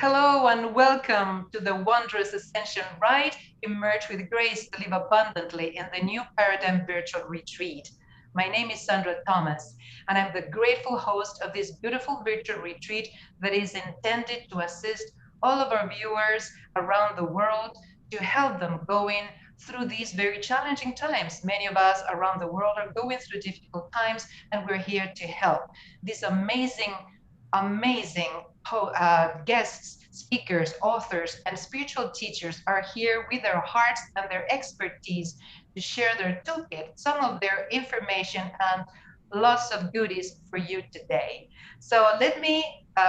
Hello and welcome to the Wondrous Ascension Ride, Emerge with Grace to Live Abundantly in the New Paradigm Virtual Retreat. My name is Sandra Thomas, and I'm the grateful host of this beautiful virtual retreat that is intended to assist all of our viewers around the world to help them going through these very challenging times. Many of us around the world are going through difficult times, and we're here to help. This amazing guests, speakers, authors, and spiritual teachers are here with their hearts and their expertise to share their toolkit, some of their information, and lots of goodies for you today. So let me,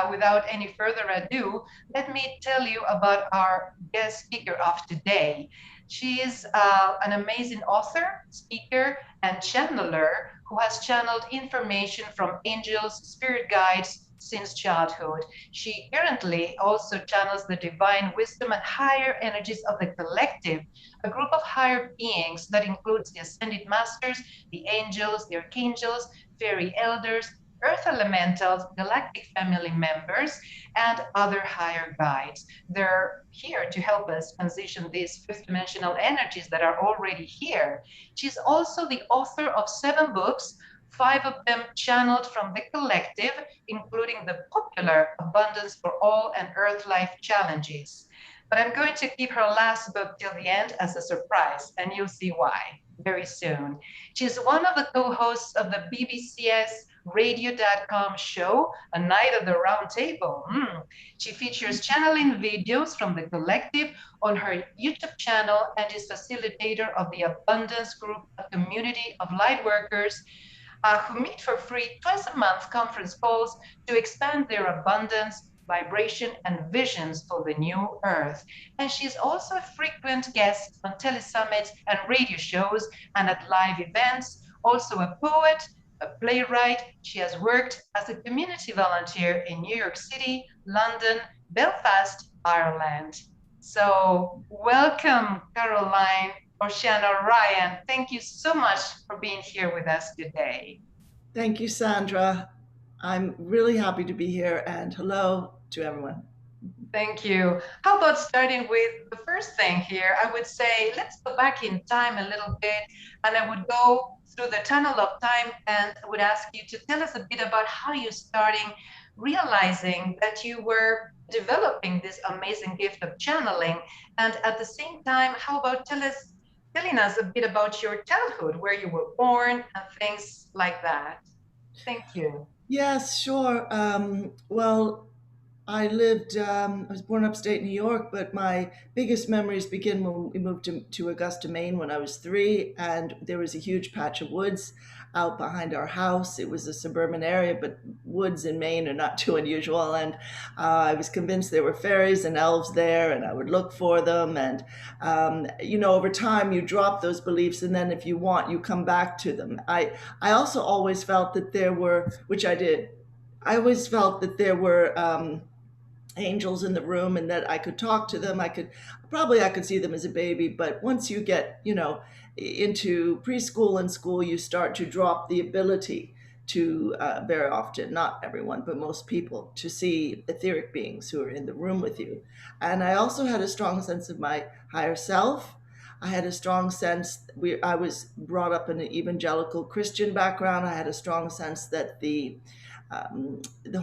without any further ado, let me tell you about our guest speaker of today. She is an amazing author, speaker, and channeler who has channeled information from angels, spirit guides, since childhood. She currently also channels the divine wisdom and higher energies of the collective, a group of higher beings that includes the ascended masters, the angels, the archangels, fairy elders, earth elementals, galactic family members, and other higher guides. They're here to help us transition these fifth dimensional energies that are already here. She's also the author of 7 books, 5 of them channeled from the collective, including the popular Abundance for All and Earth Life Challenges. But I'm going to keep her last book till the end as a surprise, and you'll see why very soon. She's one of the co-hosts of the BBCS radio.com show, A Night of the Roundtable. She features channeling videos from the collective on her YouTube channel and is facilitator of the Abundance Group, a community of light workers who meet for free twice a month conference calls to expand their abundance, vibration, and visions for the new earth. And she's also a frequent guest on telesummits and radio shows and at live events, also a poet, a playwright. She has worked as a community volunteer in New York City, London, Belfast, Ireland. So welcome, Caroline Oceana Ryan. Thank you so much for being here with us today. Thank you, Sandra. I'm really happy to be here, and hello to everyone. Thank you. How about starting with the first thing here? I would say let's go back in time a little bit, and I would go through the tunnel of time and would ask you to tell us a bit about how you starting realizing that you were developing this amazing gift of channeling, and at the same time, how about telling us a bit about your childhood, where you were born, and things like that. Thank you. Yes, sure. I was born upstate New York, but my biggest memories begin when we moved to Augusta, Maine when I was 3, and there was a huge patch of woods out behind our house. It was a suburban area, but woods in Maine are not too unusual. And I was convinced there were fairies and elves there, and I would look for them. And, over time, you drop those beliefs, and then if you want, you come back to them. I also always felt that there were, which I did, I always felt that there were angels in the room and that I could talk to them. I could see them as a baby, but once you get, into preschool and school, you start to drop the ability to, very often, not everyone, but most people, to see etheric beings who are in the room with you. And I also had a strong sense of my higher self. I had a strong sense, I was brought up in an evangelical Christian background. I had a strong sense that the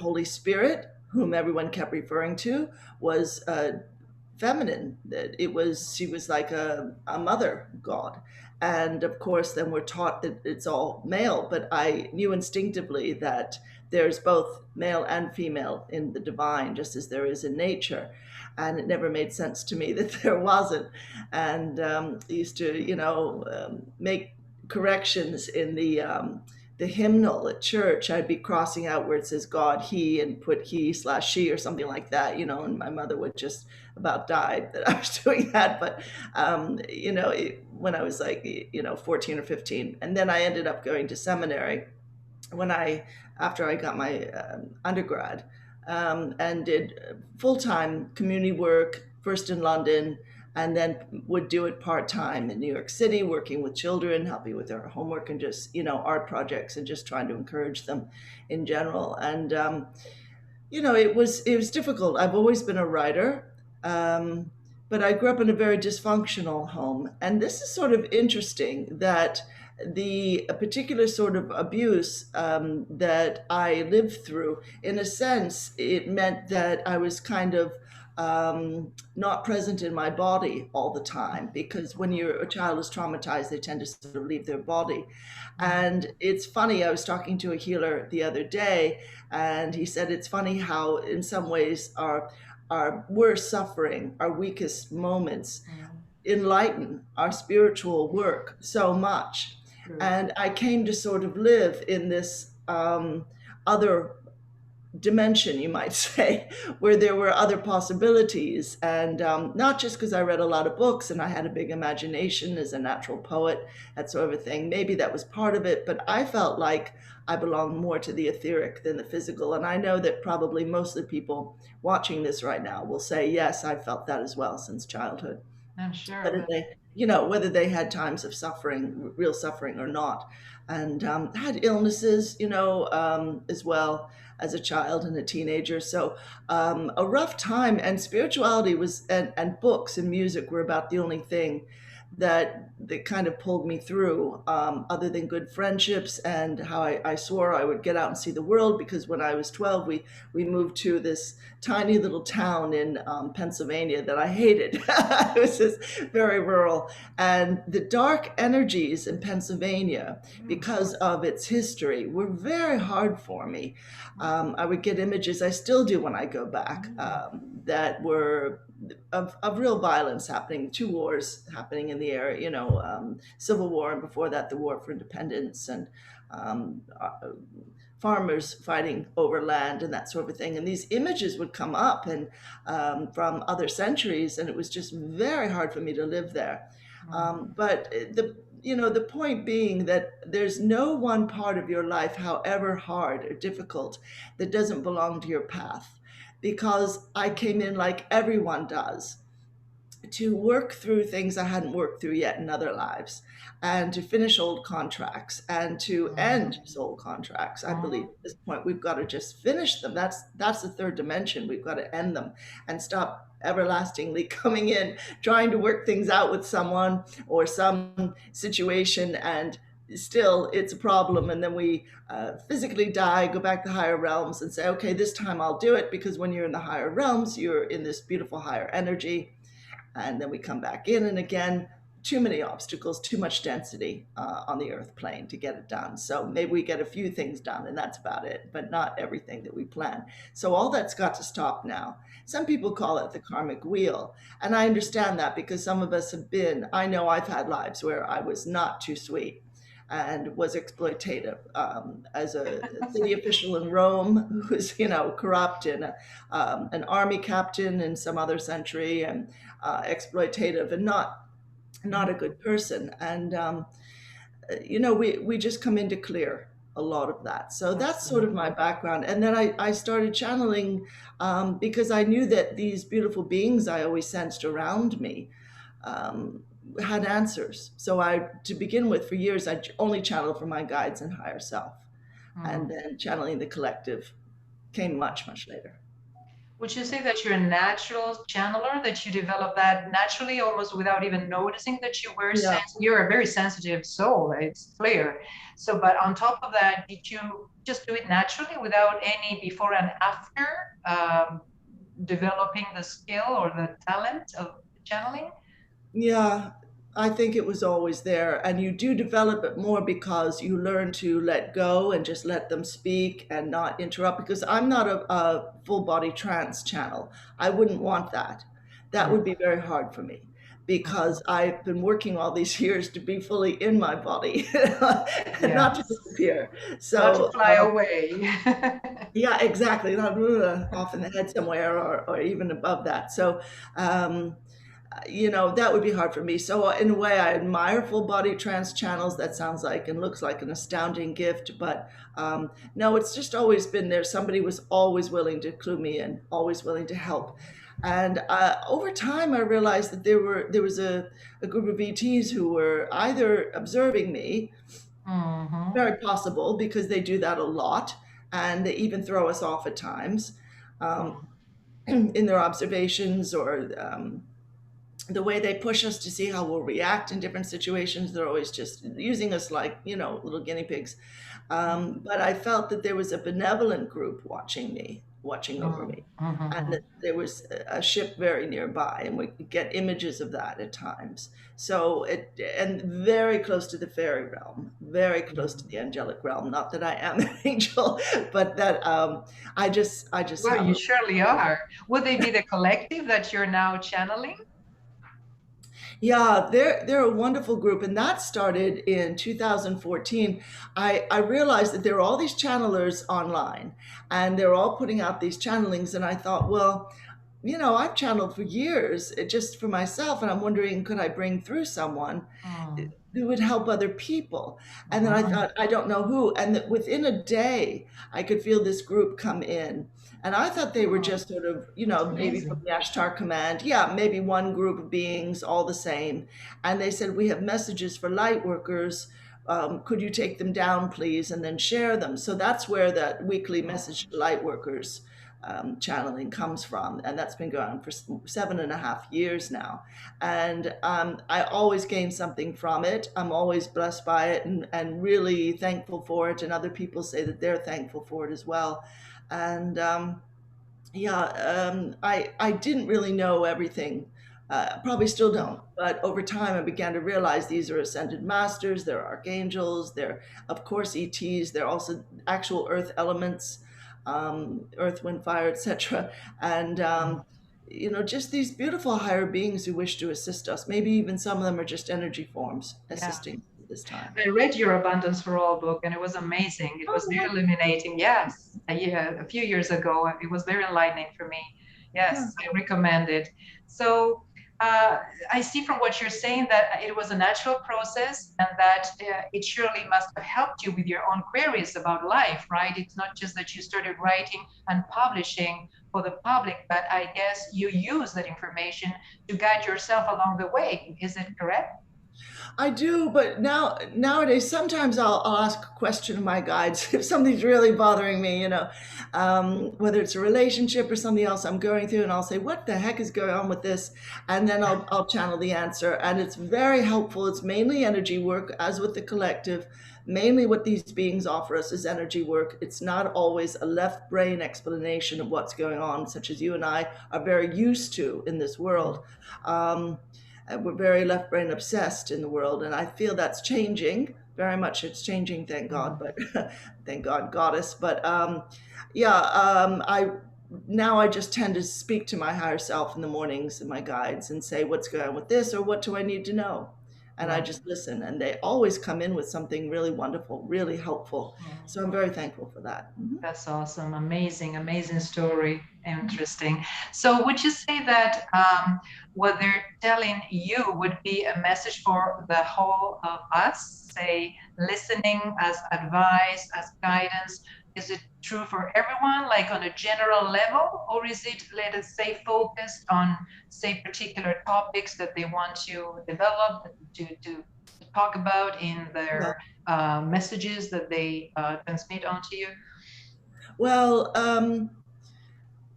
Holy Spirit, whom everyone kept referring to, was feminine. That she was like a mother god. And of course, then we're taught that it's all male. But I knew instinctively that there's both male and female in the divine, just as there is in nature. And it never made sense to me that there wasn't. And I used to, make corrections in the hymnal at church. I'd be crossing out where it says God, he, and put he/she or something like that, and my mother would just about die that I was doing that. But, when I was like, 14 or 15. And then I ended up going to seminary after I got my undergrad, and did full-time community work, first in London, and then would do it part-time in New York City, working with children, helping with their homework and just, art projects and just trying to encourage them in general. And It was difficult. I've always been a writer, um, but I grew up in a very dysfunctional home, and this is sort of interesting that the a particular sort of abuse that I lived through, in a sense, it meant that I was kind of not present in my body all the time, because when a child is traumatized, they tend to sort of leave their body. Mm, And it's funny, I was talking to a healer the other day, and he said it's funny how in some ways our worst suffering, our weakest moments mm, enlighten our spiritual work so much. true. And I came to sort of live in this other dimension, you might say, where there were other possibilities. And not just because I read a lot of books and I had a big imagination as a natural poet, that sort of a thing. Maybe that was part of it, but I felt like I belonged more to the etheric than the physical. And I know that probably most of the people watching this right now will say, yes, I felt that as well since childhood. I'm sure of Whether it. they had times of suffering, real suffering or not, and had illnesses, as well as a child and a teenager. So a rough time, and spirituality and books and music were about the only thing that kind of pulled me through, other than good friendships and how I swore I would get out and see the world, because when I was 12, we moved to this tiny little town in Pennsylvania that I hated. It was just very rural. And the dark energies in Pennsylvania, Mm, because of its history, were very hard for me. I would get images, I still do when I go back, mm, that were of real violence happening, two wars happening in the area, Civil War, and before that, the War for Independence, and um, uh, farmers fighting over land and that sort of thing. And these images would come up and from other centuries, and it was just very hard for me to live there. mm, But the point being that there's no one part of your life, however hard or difficult, that doesn't belong to your path. Because I came in like everyone does, to work through things I hadn't worked through yet in other lives, and to finish old contracts and to end mm, old contracts. I believe mm. at this point we've got to just finish them. That's the third dimension. We've got to end them and stop everlastingly coming in, trying to work things out with someone or some situation, and still it's a problem. And then we physically die, go back to higher realms and say, okay, this time I'll do it, because when you're in the higher realms, you're in this beautiful higher energy, and then we come back in, and again, too many obstacles, too much density on the earth plane to get it done. So maybe we get a few things done and that's about it, but not everything that we plan. So all that's got to stop now. Some people call it the karmic wheel, and I understand that, because some of us have been, I know I've had lives where I was not too sweet and was exploitative, as a city official in Rome who was, corrupt, and an army captain in some other century, and exploitative, and not a good person. And we just come in to clear a lot of that. So that's sort of my Absolutely. background. And then I started channeling, because I knew that these beautiful beings I always sensed around me um, had answers. So to begin with, for years, I only channeled for my guides and higher self. And Mm. then channeling the collective came much, much later. Would you say that you're a natural channeler, that you develop that naturally, almost without even noticing that you were Yeah. you're a very sensitive soul, it's clear. So, but on top of that, did you just do it naturally without any before and after developing the skill or the talent of channeling? Yeah, I think it was always there. And you do develop it more because you learn to let go and just let them speak and not interrupt. Because I'm not a full body trance channel. I wouldn't want that. That would Mm, be very hard for me, mhm. because I've been working all these years to be fully in my body and not to Yes, disappear. not to So, fly away. yeah, exactly. Not off in the head somewhere, or even above that. So, um, that would be hard for me. So in a way, I admire full body trance channels. That sounds like and looks like an astounding gift, but no, it's just always been there. Somebody was always willing to clue me in, always willing to help. And over time, I realized that there was a group of ETs who were either observing me, Hmm. very possible, because they do that a lot, and they even throw us off at times. um, in their observations, or the way they push us to see how we'll react in different situations. They're always just using us like, little guinea pigs. But I felt that there was a benevolent group watching me, watching over me, and Mm-hmm. that there was a ship very nearby, and we could get images of that at times. So and very close to the fairy realm, very close to the angelic realm. Not that I am an angel, but that I just Well, have you a. surely are. Would they be the collective that you're now channeling? Yeah, they're a wonderful group, and that started in 2014. I realized that there were all these channelers online, and they're all putting out these channelings, and I thought, well, I've channeled for years, just for myself, and I'm wondering, could I bring through someone Mm. who would help other people? And then I Mhm. thought, I don't know who. And that within a day, I could feel this group come in. And I thought they were Oh, just sort of, that's maybe from amazing. the Ashtar Command. Yeah, maybe one group of beings, all the same. And they said, we have messages for light workers. Could you take them down, please, and then share them? So that's where that weekly message to light workers channeling comes from, and that's been going on for 7.5 years now. And I always gain something from it. I'm always blessed by it, and really thankful for it. And other people say that they're thankful for it as well. And yeah, I didn't really know everything. Probably still don't, but over time I began to realize these are ascended masters, they're archangels, they're of course ETs, they're also actual earth elements, earth, wind, fire, etc. And just these beautiful higher beings who wish to assist us. Maybe even some of them are just energy forms Yeah. assisting at this time. I read your Abundance for All book and it was amazing. It was Oh, very illuminating. Yes, a few years ago, it was very enlightening for me. yeah. Yes, I recommend it. So uh, I see from what you're saying that it was a natural process and that it surely must have helped you with your own queries about life, right? It's not just that you started writing and publishing for the public, but I guess you use that information to guide yourself along the way. Is it correct? I do, but nowadays sometimes I'll ask a question of my guides if something's really bothering me, whether it's a relationship or something else I'm going through, and I'll say, "What the heck is going on with this?" And then I'll channel the answer, and it's very helpful. It's mainly energy work, as with the collective. Mainly, what these beings offer us is energy work. It's not always a left brain explanation of what's going on, such as you and I are very used to in this world. Um, we're very left brain obsessed in the world, and I feel that's changing very much. It's changing, thank God, but thank God, goddess. But yeah, I now I just tend to speak to my higher self in the mornings and my guides and say, what's going on with this, or what do I need to know? And I Right. just listen, and they always come in with something really wonderful, really helpful. So I'm very thankful for that. Mhm. That's awesome. Amazing, amazing story. Interesting. So, would you say that what they're telling you would be a message for the whole of us, say, listening as advice, as guidance? Is it true for everyone, like on a general level, or is it, let us say, focused on, say, particular topics that they want to develop, to talk about in Yeah. their messages that they transmit onto you? Well,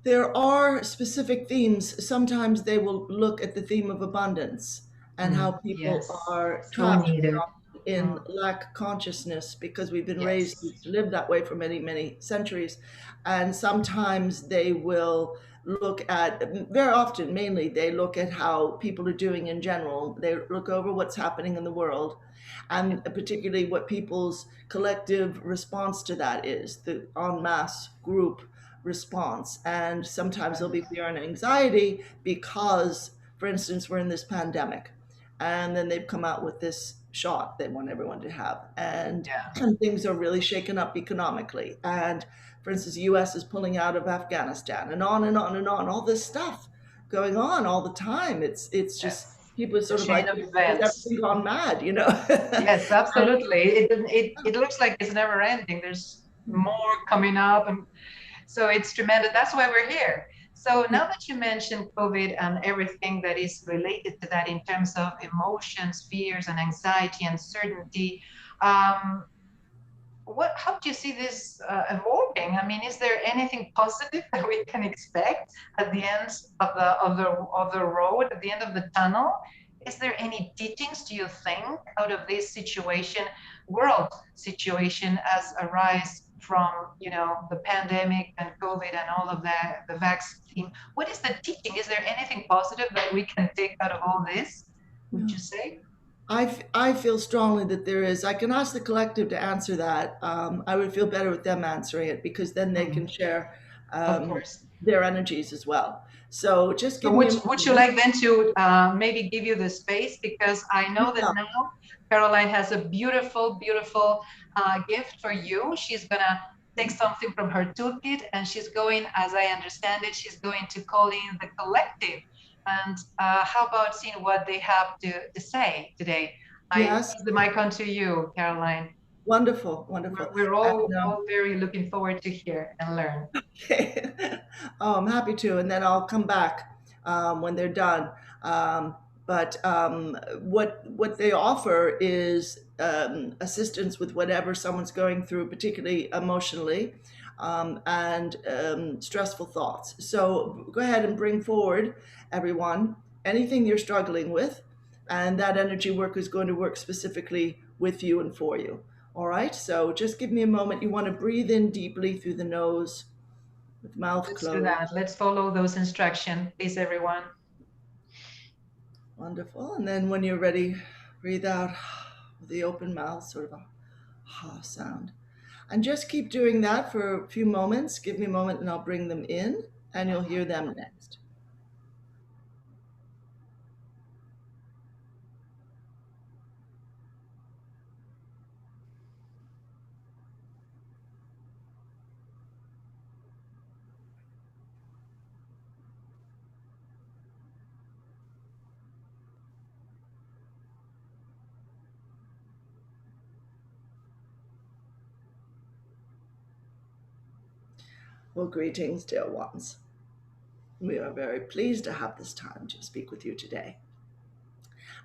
there are specific themes. Sometimes they will look at the theme of abundance and how people Yes, are so trapped needed. in Mm, lack consciousness because we've been raised yes, to live that way for many, many centuries. And sometimes they will look at, very often, mainly, they look at how people are doing in general. They look over what's happening in the world, and particularly what people's collective response to that is, the en masse group response. And sometimes there'll right. be fear and anxiety because, for instance, we're in this pandemic, and then they've come out with this shot they want everyone to have, and Yeah, things are really shaken up economically. And for instance, the US is pulling out of Afghanistan, and on and on and on, all this stuff going on all the time. It's just yes. people are The sort of chain like, of has events. everything gone mad, Yes, And, absolutely. It looks like it's never ending. There's more coming up, and so it's tremendous. That's why we're here. So yeah. now that you mentioned COVID and everything that is related to that in terms of emotions, fears, and anxiety, uncertainty, um, how do you see this evolving struggling. I mean, is there anything positive that we can expect at the end of the road, at the end of the tunnel? Is there any teachings, do you think, out of this situation, world situation, as arise from the pandemic and COVID and all of the vaccine? What is the teaching? Is there anything positive that we can take out of all this? Would Yeah. you say? I feel strongly that there is. I can ask the collective to answer that. I would feel better with them answering it because then they can Mm, share of um, course. their energies as well. So just So give me a would you moment. like then to maybe give you the space, because I know that Yeah. now Caroline has a beautiful, beautiful gift for you. She's gonna take something from her toolkit, and she's going, as I understand it, she's going to call in the collective. And how about seeing what they have to say today? I Yes. pass the mic on to you, Caroline. Wonderful. Wonderful. We're And all very looking forward to hear and learn. okay. I'm happy to, and then I'll come back when they're done. But what they offer is assistance with whatever someone's going through, particularly emotionally, and stressful thoughts. So go ahead and bring forward, everyone, anything you're struggling with, and that energy work is going to work specifically with you and for you. All right, so just give me a moment. You want to breathe in deeply through the nose with mouth Let's do closed. that. Let's follow those instructions, please, everyone. Wonderful. And then when you're ready, breathe out with the open mouth, sort of a ha sound. And just keep doing that for a few moments. Give me a moment and I'll bring them in and you'll hear them next. Well, greetings, dear ones. We are very pleased to have this time to speak with you today.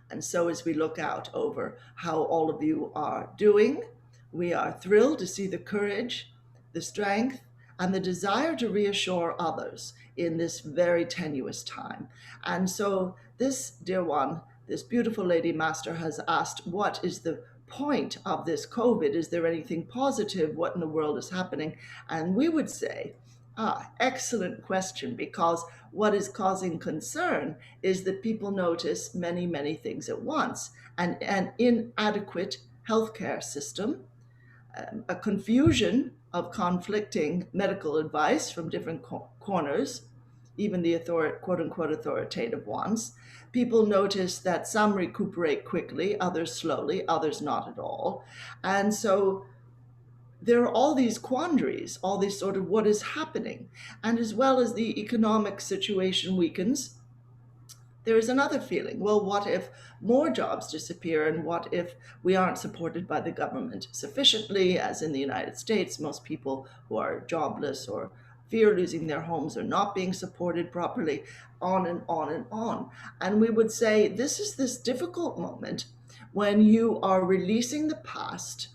And so, as we look out over how all of you are doing, we are thrilled to see the courage, the strength, and the desire to reassure others in this very tenuous time. And so, this dear one, this beautiful lady master has asked, what is the point of this COVID? Is there anything positive? What in the world is happening? And we would say, excellent question, because what is causing concern is that people notice many, many things at once. An inadequate healthcare system, a confusion of conflicting medical advice from different corners, even the quote unquote authoritative ones. People notice that some recuperate quickly, others slowly, others not at all. And so there are all these quandaries, all these sort of what is happening. And as well as the economic situation weakens, there is another feeling. Well, what if more jobs disappear? And what if we aren't supported by the government sufficiently? As in the United States, most people who are jobless or fear losing their homes are not being supported properly, on and on and on. And we would say this is this difficult moment when you are releasing the past,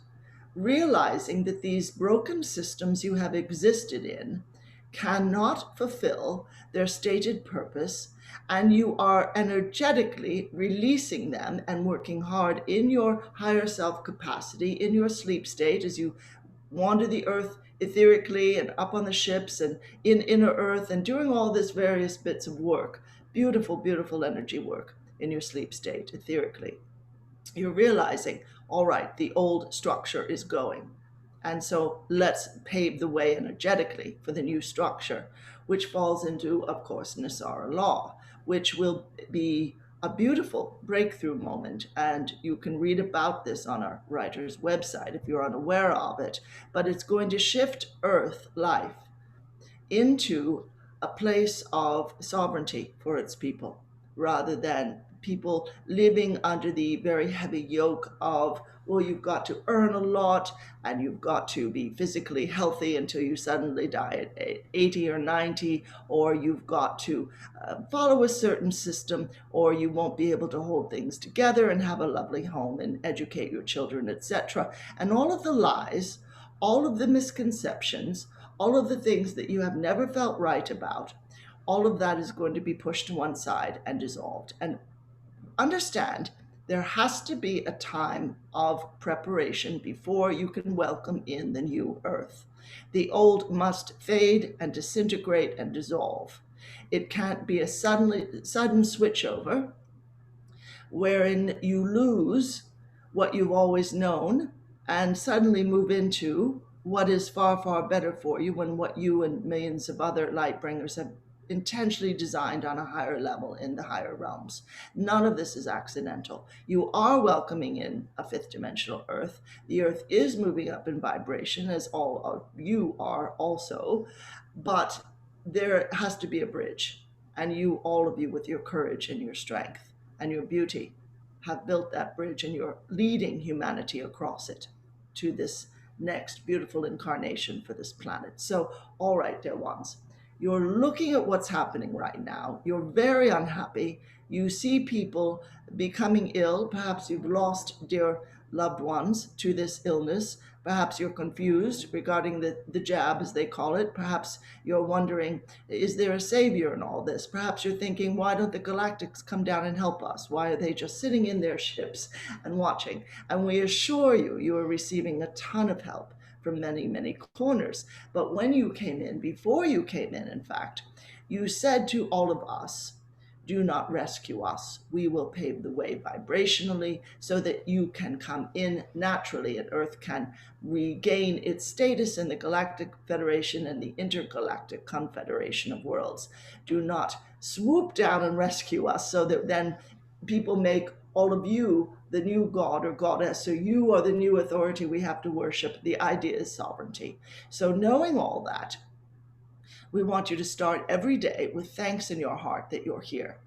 realizing that these broken systems you have existed in cannot fulfill their stated purpose, and you are energetically releasing them and working hard in your higher self capacity, in your sleep state, as you wander the earth etherically and up on the ships and in inner earth and doing all this various bits of work. Beautiful, beautiful energy work in your sleep state etherically. You're realizing, all right, the old structure is going. And so let's pave the way energetically for the new structure, which falls into, of course, Nasara law, which will be a beautiful breakthrough moment. And you can read about this on our writer's website if you're unaware of it. But it's going to shift Earth life into a place of sovereignty for its people rather than people living under the very heavy yoke of, well, you've got to earn a lot and you've got to be physically healthy until you suddenly die at 80 or 90, or you've got to follow a certain system, or you won't be able to hold things together and have a lovely home and educate your children, etc. And all of the lies, all of the misconceptions, all of the things that you have never felt right about, all of that is going to be pushed to one side and dissolved. And understand, there has to be a time of preparation before you can welcome in the new earth. The old must fade and disintegrate and dissolve. It can't be a sudden switch over wherein you lose what you've always known and suddenly move into what is far, far better for you and what you and millions of other light bringers have intentionally designed on a higher level in the higher realms. None of this is accidental. You are welcoming in a fifth dimensional earth. The earth is moving up in vibration, as all of you are also, but there has to be a bridge. And you, all of you, with your courage and your strength and your beauty, have built that bridge, and you're leading humanity across it to this next beautiful incarnation for this planet. So, all right, dear ones, you're looking at what's happening right now. You're very unhappy. You see people becoming ill. Perhaps you've lost dear loved ones to this illness. Perhaps you're confused regarding the jab, as they call it. Perhaps you're wondering, is there a savior in all this? Perhaps you're thinking, why don't the galactics come down and help us? Why are they just sitting in their ships and watching? And we assure you, you are receiving a ton of help from many, many corners. But when you came in, before you came in fact, you said to all of us, do not rescue us. We will pave the way vibrationally so that you can come in naturally and Earth can regain its status in the Galactic Federation and the Intergalactic Confederation of Worlds. Do not swoop down and rescue us so that then people make all of you the new god or goddess, so you are the new authority we have to worship. The idea is sovereignty. So knowing all that, we want you to start every day with thanks in your heart that you're here.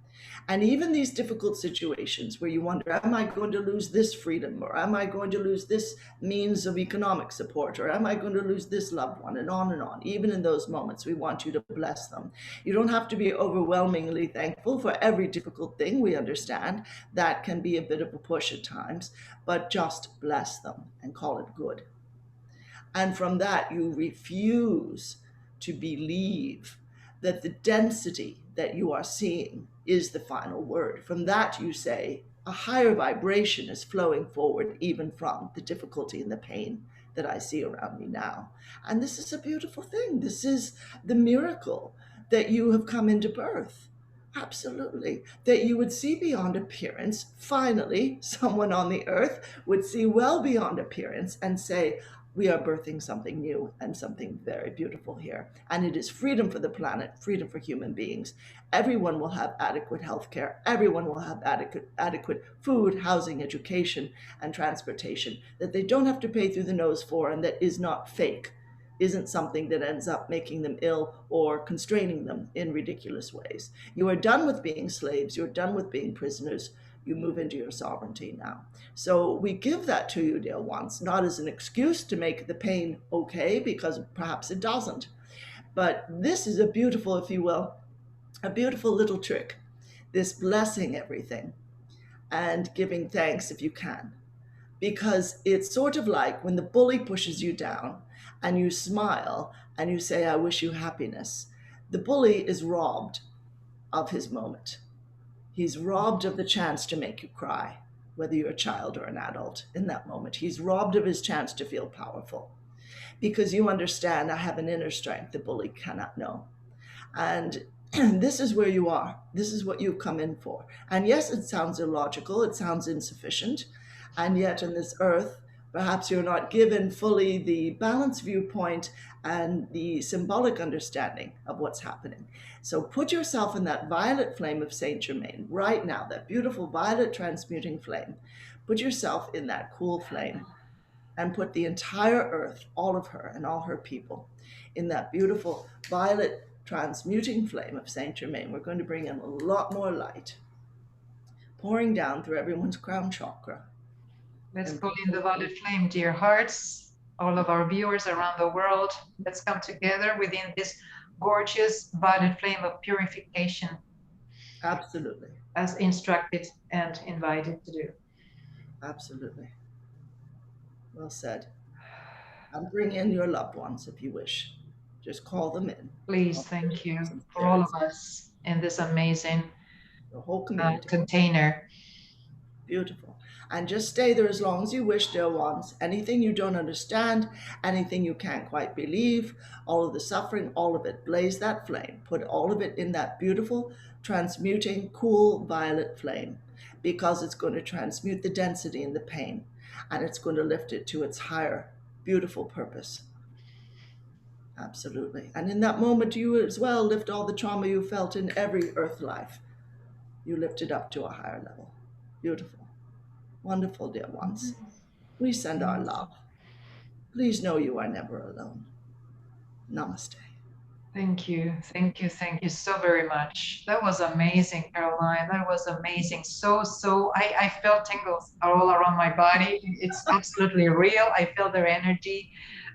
And even these difficult situations where you wonder, am I going to lose this freedom? Or am I going to lose this means of economic support? Or am I going to lose this loved one? And on and on. Even in those moments, we want you to bless them. You don't have to be overwhelmingly thankful for every difficult thing. We understand that can be a bit of a push at times, but just bless them and call it good. And from that, you refuse to believe that the density that you are seeing is the final word. From that, you say, a higher vibration is flowing forward, even from the difficulty and the pain that I see around me now. And this is a beautiful thing. This is the miracle that you have come into birth. Absolutely. That you would see beyond appearance. Finally, someone on the earth would see well beyond appearance and say, we are birthing something new and something very beautiful here. And it is freedom for the planet, freedom for human beings. Everyone will have adequate health care. Everyone will have adequate food, housing, education, and transportation that they don't have to pay through the nose for, and that is not fake, isn't something that ends up making them ill or constraining them in ridiculous ways. You are done with being slaves. You're done with being prisoners. You move into your sovereignty now. So we give that to you, dear ones, not as an excuse to make the pain okay, because perhaps it doesn't. But this is a beautiful, if you will, a beautiful little trick. This blessing everything and giving thanks if you can. Because it's sort of like when the bully pushes you down and you smile and you say, I wish you happiness. The bully is robbed of his moment. He's robbed of the chance to make you cry, whether you're a child or an adult in that moment. He's robbed of his chance to feel powerful because you understand, I have an inner strength the bully cannot know. And this is where you are. This is what you've come in for. And yes, it sounds illogical. It sounds insufficient. And yet in this earth, perhaps you're not given fully the balanced viewpoint and the symbolic understanding of what's happening. So put yourself in that violet flame of Saint Germain right now, that beautiful violet transmuting flame. Put yourself in that cool flame and put the entire earth, all of her and all her people, in that beautiful violet transmuting flame of Saint Germain. We're going to bring in a lot more light, pouring down through everyone's crown chakra. Let's And call in the violet flame, dear hearts, all of our viewers around the world. Let's come together within this gorgeous violet flame of purification, absolutely, as instructed and invited to do. absolutely. Well said. And bring in your loved ones if you wish. Just call them in. Please, All thank you some for all of spirits, us in this amazing the whole community. container. Beautiful. And just stay there as long as you wish, dear ones. Anything you don't understand, anything you can't quite believe, all of the suffering, all of it, blaze that flame. Put all of it in that beautiful, transmuting, cool violet flame, because it's going to transmute the density and the pain, and it's going to lift it to its higher, beautiful purpose. Absolutely. And in that moment, you as well lift all the trauma you felt in every earth life. You lift it up to a higher level. Beautiful. Wonderful, dear ones. We send our love. Please know you are never alone. Namaste. Thank you. Thank you. Thank you so very much. That was amazing, Caroline. That was amazing. I felt tingles all around my body. It's absolutely real. I feel their energy.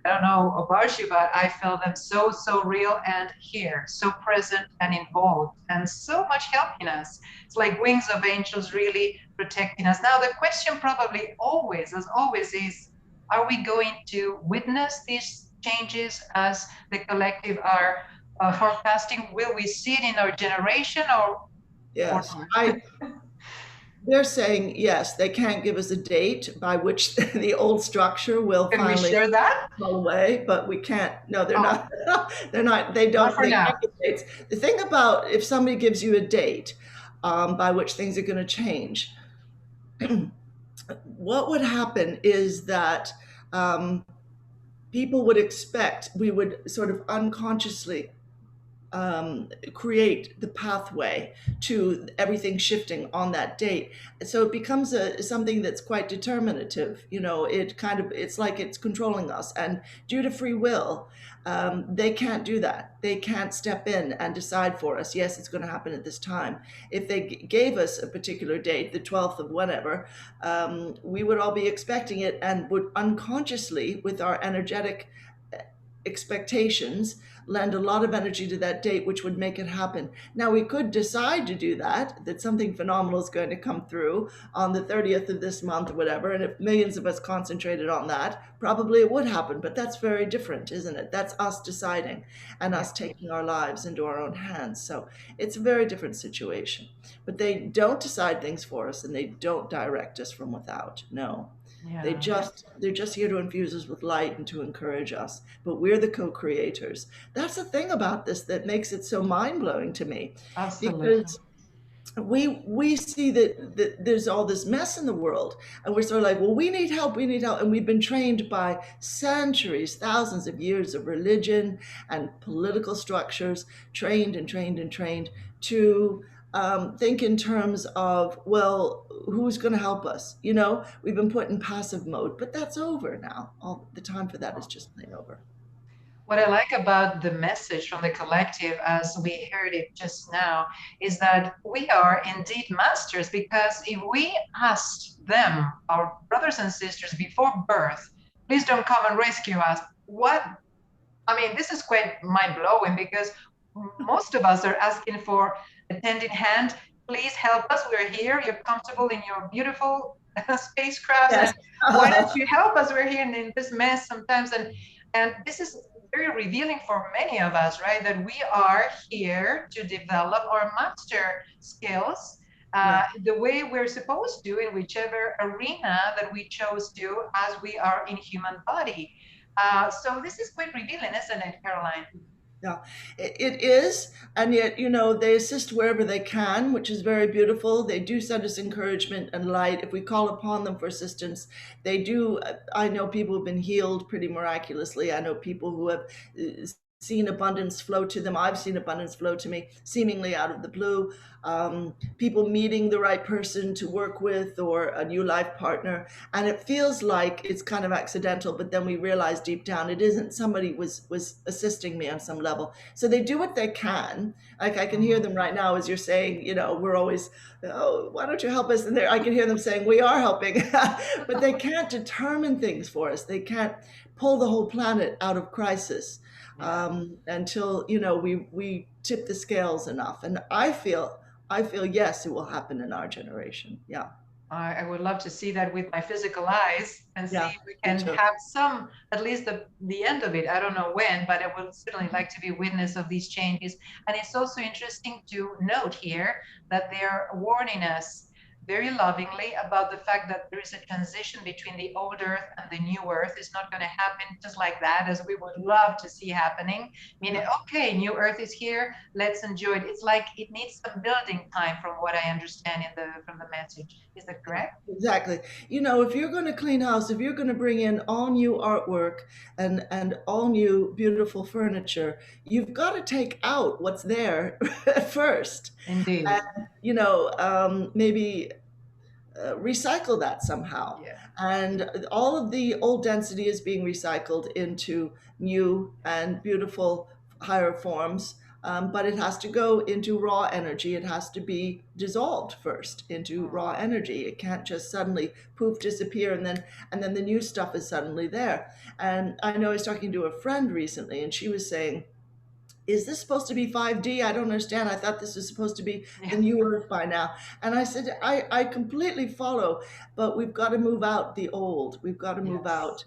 I don't know about you, but I felt them so real and here, so present and involved, and so much helping us. It's like wings of angels really protecting us. Now, the question probably always, as always, is are we going to witness these changes as the collective are forecasting? Will we see it in our generation or Yes, not? they're saying yes, they can't give us a date by which the old structure will Can we finally share that? fall away, but we can't. No, they're Oh, not. They're not. They not don't. for They now. can't give dates. The thing about if somebody gives you a date by which things are going to change, what would happen is that people would expect we would sort of unconsciously create the pathway to everything shifting on that date. So it becomes something that's quite determinative. You know, it's like it's controlling us. And due to free will, they can't do that. They can't step in and decide for us, yes, it's going to happen at this time. If they gave us a particular date, the 12th of whatever, we would all be expecting it and would unconsciously, with our energetic expectations, lend a lot of energy to that date, which would make it happen. Now, we could decide to do that something phenomenal is going to come through on the 30th of this month or whatever. And if millions of us concentrated on that, probably it would happen. But that's very different, isn't it? That's us deciding and Yeah, us taking our lives into our own hands. So it's a very different situation. But they don't decide things for us and they don't direct us from without. No. yeah, They're just here to infuse us with light and to encourage us. But we're the co-creators. That's the thing about this that makes it so mind-blowing to me, absolutely. because we see that there's all this mess in the world, and we're sort of like, well, we need help, and we've been trained by centuries, thousands of years of religion and political structures, trained and trained and trained to think in terms of, well, who's going to help us? You know, we've been put in passive mode, but that's over now. All the time for that is just plain over. What I like about the message from the collective, as we heard it just now, is that we are indeed masters, because if we asked them, our brothers and sisters, before birth, please don't come and rescue us, what? I mean, this is quite mind blowing, because most of us are asking for a tending hand. Please help us. We're here. You're comfortable in your beautiful spacecrafts, Yes. and why don't you help us? We're here in this mess sometimes, and this is very revealing for many of us, right? That we are here to develop our master skills Yeah. the way we're supposed to, in whichever arena that we chose to, as we are in human body. So this is quite revealing, isn't it, Caroline? Yeah, it is. And yet, you know, they assist wherever they can, which is very beautiful. They do send us encouragement and light. If we call upon them for assistance, they do. I know people have been healed pretty miraculously. I know people who have seen abundance flow to them. I've seen abundance flow to me, seemingly out of the blue. People meeting the right person to work with or a new life partner. And it feels like it's kind of accidental, but then we realize deep down it isn't. Somebody was assisting me on some level. So they do what they can. Like I can hear them right now as you're saying, you know, we're always, oh, why don't you help us? And I can hear them saying we are helping, but they can't determine things for us. They can't pull the whole planet out of crisis Yeah. until, you know, we tip the scales enough. And I feel yes, it will happen in our generation. Yeah. I would love to see that with my physical eyes and see Yeah, if we me can too. have some, at least the end of it. I don't know when, but I would certainly like to be witness of these changes. And it's also interesting to note here that they're warning us very lovingly about the fact that there is a transition between the old earth and the new earth. It's not going to happen just like that, as we would love to see happening. Meaning, Yeah. okay, new earth is here, let's enjoy it. It's like it needs some building time, from what I understand in the from the message. Is that Yeah, correct? exactly. You know, if you're going to clean house, if you're going to bring in all new artwork and all new beautiful furniture, you've got to take out what's there first. Indeed. And, maybe recycle that somehow. Yeah. And all of the old density is being recycled into new and beautiful higher forms. But it has to go into raw energy. It has to be dissolved first into raw energy. It can't just suddenly poof disappear and then the new stuff is suddenly there. And I know I was talking to a friend recently, and she was saying, is this supposed to be 5D? I don't understand. I thought this was supposed to be the Yeah. new Earth by now. And I said, I completely follow, but we've got to move out the old. We've got to move Yes. out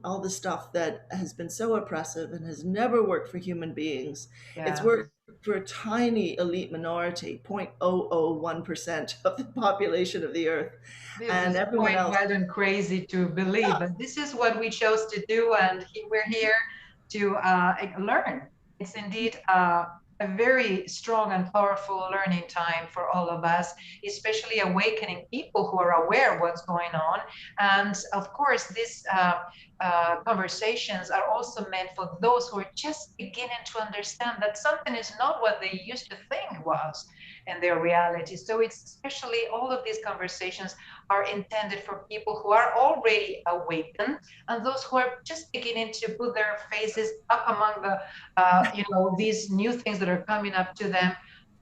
all the stuff that has been so oppressive and has never worked for human beings. It's Yeah. worked for a tiny elite minority, 0.001% of the population of the Earth. This And is everyone quite else, wild and crazy to believe, but this is what we chose to do, and we're here to learn. It's indeed a very strong and powerful learning time for all of us, especially awakening people who are aware of what's going on. And of course, these conversations are also meant for those who are just beginning to understand that something is not what they used to think was in their reality. So it's especially all of these conversations are intended for people who are already awakened and those who are just beginning to put their faces up among the, these new things that are coming up to them,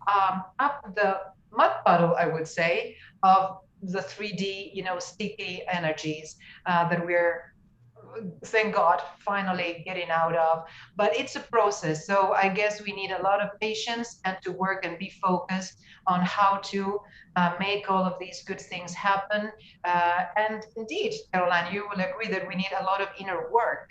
up the mud puddle, I would say, of the 3D, sticky energies that we're, thank God, finally getting out of. But it's a process. So I guess we need a lot of patience and to work and be focused on how to make all of these good things happen. And indeed, Caroline, you will agree that we need a lot of inner work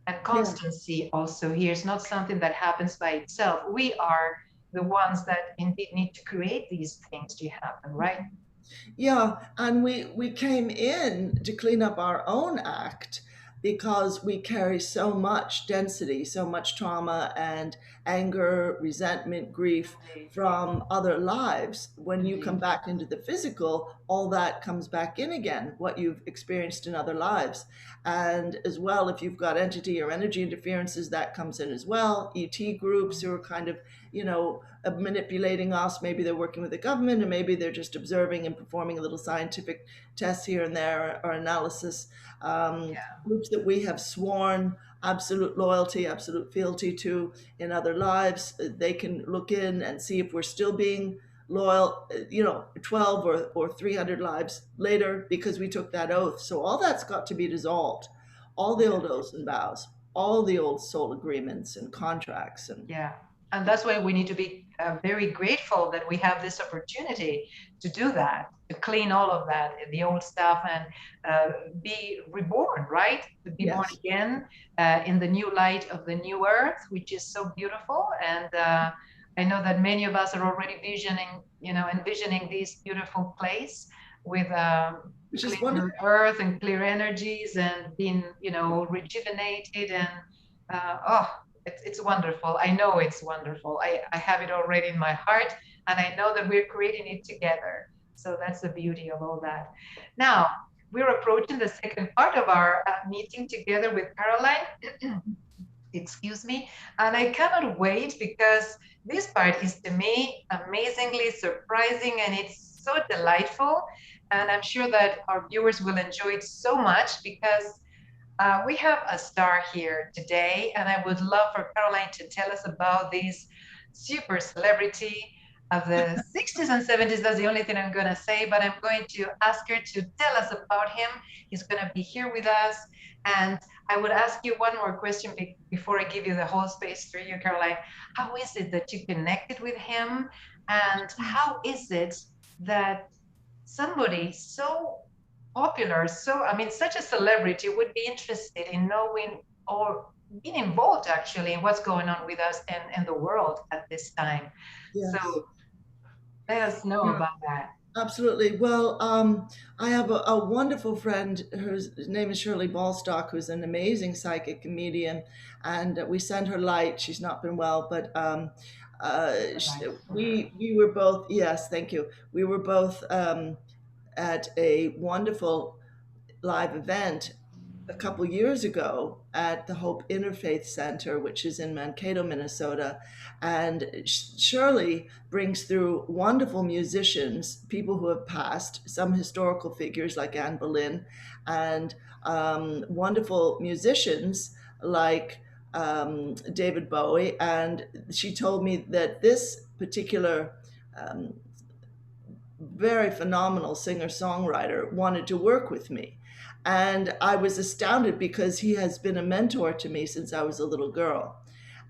and yeah. constancy also here. It's not something that happens by itself. We are the ones that indeed need to create these things to happen, right? Yeah, and we came in to clean up our own act because we carry so much density, so much trauma and anger, resentment, grief Indeed. from other lives. When you come Indeed. back into the physical, all that comes back in again, what you've experienced in other lives. And as well, if you've got entity or energy interferences, that comes in as well. ET groups who are kind of, manipulating us. Maybe they're working with the government, and maybe they're just observing and performing a little scientific tests here and there or analysis. Yeah. Groups that we have sworn absolute loyalty, absolute fealty to in other lives, they can look in and see if we're still being loyal, 12 or 300 lives later because we took that oath. So all that's got to be dissolved. All the Yeah. old oaths and vows, all the old soul agreements and contracts and Yeah. And that's why we need to be very grateful that we have this opportunity to do that, to clean all of that, the old stuff, and be reborn, right? To be born yes. again in the new light of the new earth, which is so beautiful. And I know that many of us are already envisioning this beautiful place with Which is clean wonderful. earth and clear energies and being, rejuvenated and oh, it's wonderful. I know it's wonderful. I have it already in my heart, and I know that we're creating it together. So that's the beauty of all that. Now, we're approaching the second part of our meeting together with Caroline. Excuse me. And I cannot wait because this part is to me amazingly surprising and it's so delightful. And I'm sure that our viewers will enjoy it so much because we have a star here today, and I would love for Caroline to tell us about this super celebrity of the 60s and 70s. That's the only thing I'm going to say, but I'm going to ask her to tell us about him. He's going to be here with us. And I would ask you one more question before I give you the whole space for you, Caroline. How is it that you connected with him? And how is it that somebody so popular, so, I mean, such a celebrity would be interested in knowing or being involved actually in what's going on with us and the world at this time. So Yes. let us know Yeah. about that. Absolutely. Well, I have a wonderful friend whose name is Shirley Ballstock, who's an amazing psychic comedian, and we send her light. She's not been well, but The light for her. we were both, yes, thank you. We were both at a wonderful live event a couple years ago at the Hope Interfaith Center, which is in Mankato, Minnesota. And Shirley brings through wonderful musicians, people who have passed, some historical figures like Anne Boleyn, and wonderful musicians like David Bowie. And she told me that this particular um, very phenomenal singer songwriter wanted to work with me. And I was astounded because he has been a mentor to me since I was a little girl.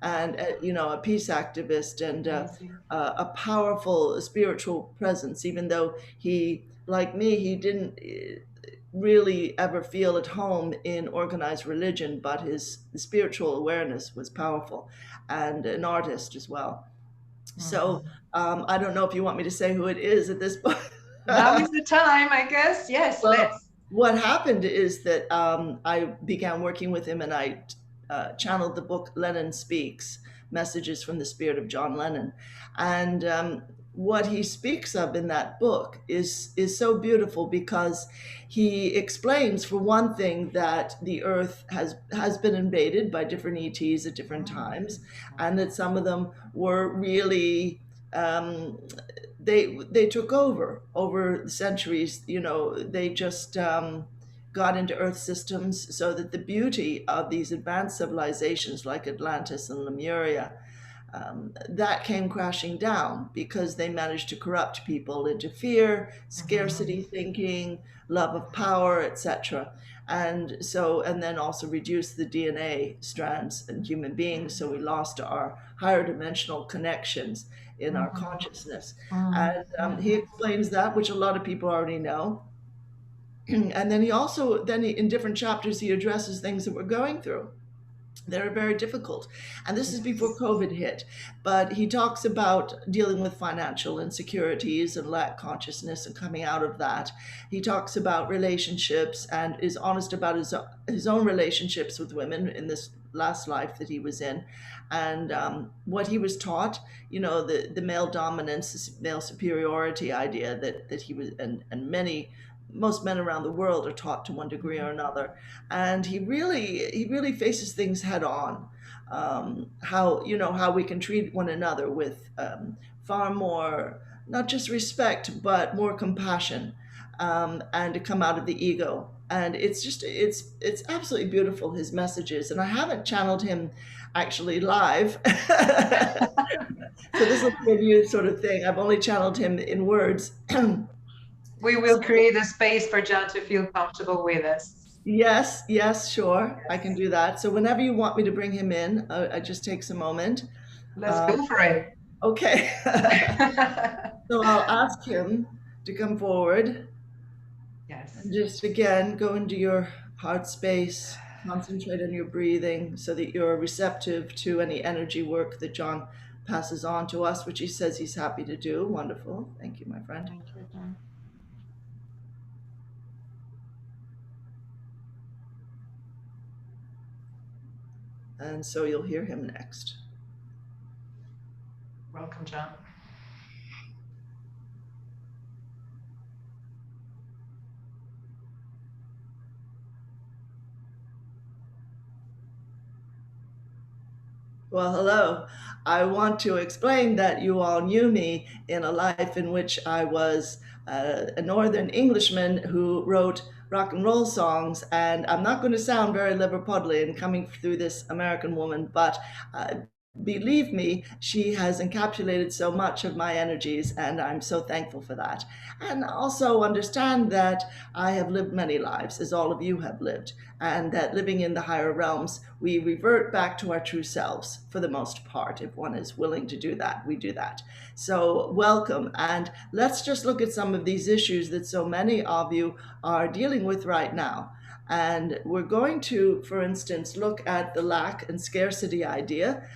And, a peace activist and Amazing. a powerful spiritual presence, even though he, like me, he didn't really ever feel at home in organized religion, but his spiritual awareness was powerful, and an artist as well. So Mhm. I don't know if you want me to say who it is at this point. Now is the time, I guess. Yes, Well, let's. what happened is that I began working with him, and I channeled the book Lennon Speaks, Messages from the Spirit of John Lennon. And what he speaks of in that book is so beautiful because he explains, for one thing, that the earth has been invaded by different ETs at different times, and that some of them were really um, they took over the centuries. They just got into Earth systems, so that the beauty of these advanced civilizations like Atlantis and Lemuria, that came crashing down because they managed to corrupt people into fear, Mhm. scarcity thinking, love of power, etc. And then also reduce the DNA strands in human beings, so we lost our higher dimensional connections in our Mhm. consciousness. Mhm. And he Mhm. explains that, which a lot of people already know. And then in different chapters, he addresses things that we're going through that are very difficult. And this is before Yes. COVID hit. But he talks about dealing with financial insecurities and lack consciousness and coming out of that. He talks about relationships and is honest about his own relationships with women in this last life that he was in, and what he was taught, the male dominance, this male superiority idea that he was, and most men around the world are taught to one degree or another. And he really faces things head on. How we can treat one another with far more, not just respect, but more compassion, and to come out of the ego. And it's absolutely beautiful, his messages. And I haven't channeled him actually live. So this will be a new sort of thing. I've only channeled him in words. We will So create a space for John to feel comfortable with us. yes, yes, sure, I can Yes. do that. So whenever you want me to bring him in, I just takes a moment. Let's Um, go for it. okay. So I'll ask him to come forward and Yes. just again go into your heart space, concentrate on your breathing so that you're receptive to any energy work that John passes on to us, which he says he's happy to do. Wonderful. Thank you, my friend. Thank you, John. And so you'll hear him next. Welcome, John. Well, hello. I want to explain that you all knew me in a life in which I was a Northern Englishman who wrote rock and roll songs. And I'm not going to sound very Liverpudlian coming through this American woman, but believe me, she has encapsulated so much of my energies, and I'm so thankful for that. And also understand that I have lived many lives, as all of you have lived, and that living in the higher realms, we revert back to our true selves for the most part. If one is willing to do that, we do that. So, welcome. And let's just look at some of these issues that so many of you are dealing with right now. And we're going to, for instance, look at the lack and scarcity idea,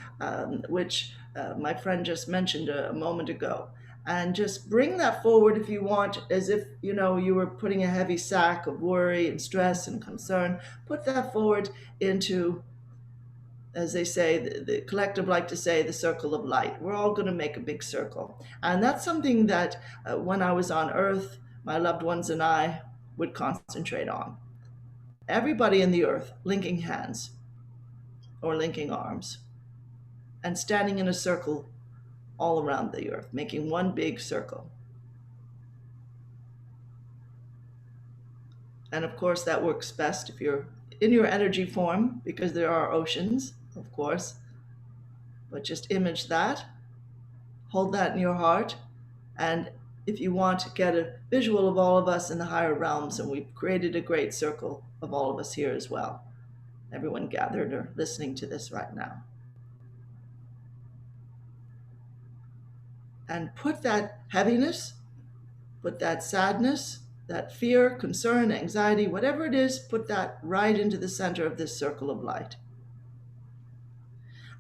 which my friend just mentioned a moment ago. And just bring that forward if you want, as if you were putting a heavy sack of worry and stress and concern. Put that forward into, as they say, the collective like to say, the circle of light. We're all going to make a big circle. And that's something that when I was on Earth, my loved ones and I would concentrate on. Everybody in the earth linking hands or linking arms and standing in a circle all around the earth, making one big circle. And of course, that works best if you're in your energy form, because there are oceans, of course. But just image that, hold that in your heart, and if you want to get a visual of all of us in the higher realms, and we've created a great circle of all of us here as well. Everyone gathered or listening to this right now. And put that heaviness, put that sadness, that fear, concern, anxiety, whatever it is, put that right into the center of this circle of light.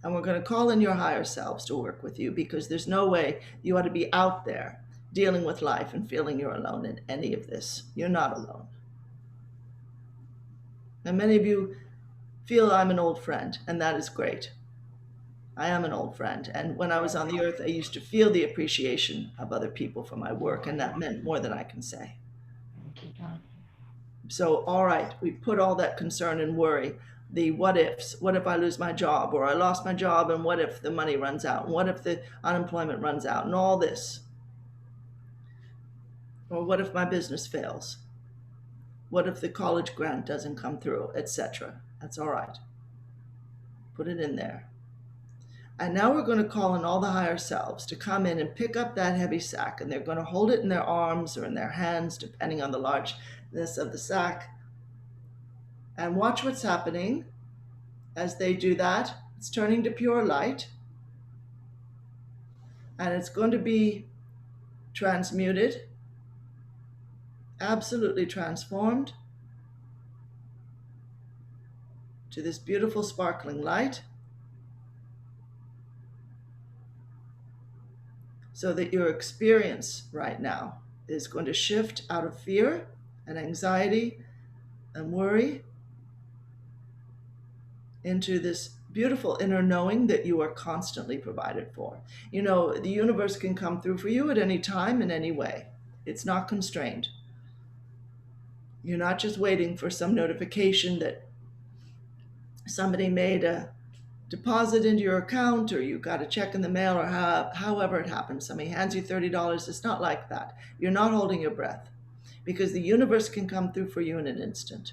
And we're going to call in your higher selves to work with you, because there's no way you ought to be out there dealing with life and feeling you're alone in any of this. You're not alone. And many of you feel I'm an old friend, and that is great. I am an old friend. And when I was on the earth, I used to feel the appreciation of other people for my work, and that meant more than I can say. So, all right, we put all that concern and worry, the what ifs. What if I lose my job, or I lost my job, and what if the money runs out? And what if the unemployment runs out, and all this? Or what if my business fails? What if the college grant doesn't come through, etc.? That's all right. Put it in there. And now we're going to call in all the higher selves to come in and pick up that heavy sack, and they're going to hold it in their arms or in their hands, depending on the largeness of the sack. And watch what's happening as they do that. It's turning to pure light, and it's going to be transmuted, absolutely transformed to this beautiful sparkling light, so that your experience right now is going to shift out of fear and anxiety and worry into this beautiful inner knowing that you are constantly provided for. The universe can come through for you at any time in any way. It's not constrained. You're not just waiting for some notification that somebody made a deposit into your account, or you got a check in the mail, or however it happens. Somebody hands you $30. It's not like that. You're not holding your breath, because the universe can come through for you in an instant.